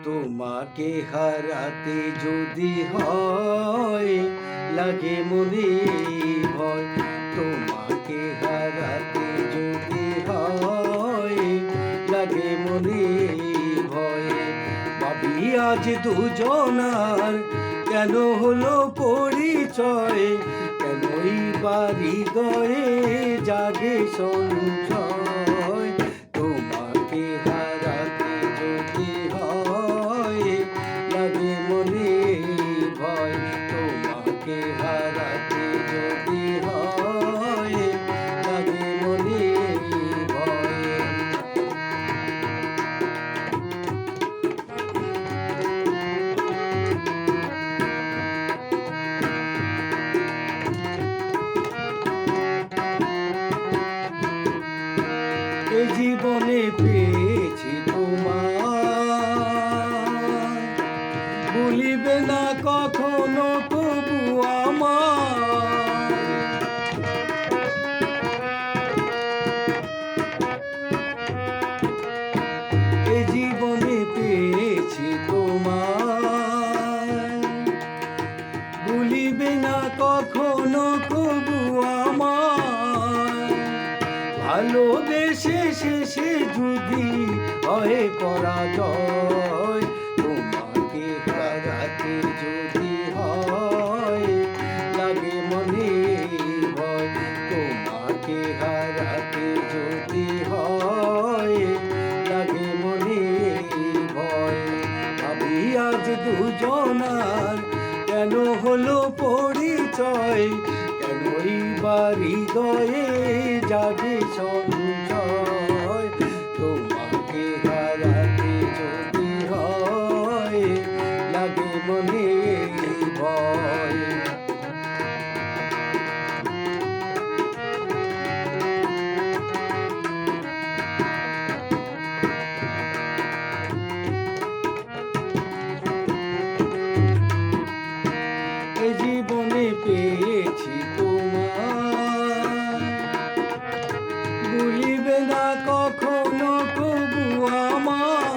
তোমাকে হারাতে যদি হয় লাগে মনে ভয়, তোমাকে হারাতে যদি হয় লাগে মনে ভয়। ভাবি আজ দুজনার কেন হলো পরিচয়, কেনই বাড়ি গয়ে জাগে সঞ্চয়। তোমাকে হারাতে যদি হয় লাগে মনে ভয়, তোমাকে হারাতে যদি হয় লাগে মনে ভয়। এ জীবনে পেয়েছি তোমায়, ভুলিবে না কখনো তবু আমায়। এ জীবনে পেয়েছি তোমায়, ভুলিবে না কখনো তবু আমায়। ভালোবেসে শেষে যদি হয় পরাজয়, তোমাকে হারাতে যদি হয় লাগে মনে ভয়, তোমাকে হারাতে যদি হয় লাগে মনে ভয়। ভাবি আজ দুজনার কেন হলো পরিচয়, কেনই বাড়ি গয়ে জাগে সঞ্চয়। তোমাকে হারাতে যদি হয় লাগে মনে ভয়। এ জীবনে পেয়েছি তোমায়, ভুলিবে না কখনো তবু আমায়।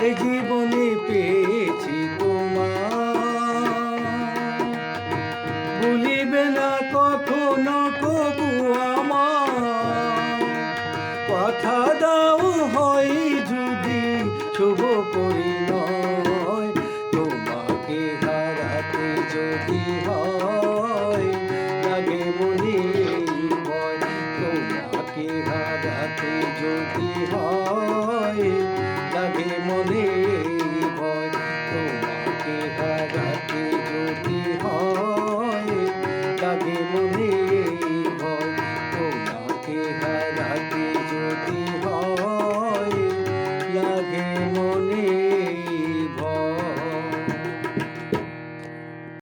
এ জীবনে পেয়েছি তোমায়, ভুলিবে না কখনো তবু আমায়। কথা দাও হয় যদি শুভ পরিণয়, তোমাকে হারাতে যদি হয় লাগে মনে ভয়, তোমাকে হারাতে যদি হয় লাগে মনে ভয়, তোমাকে হারাতে যদি হয় লাগে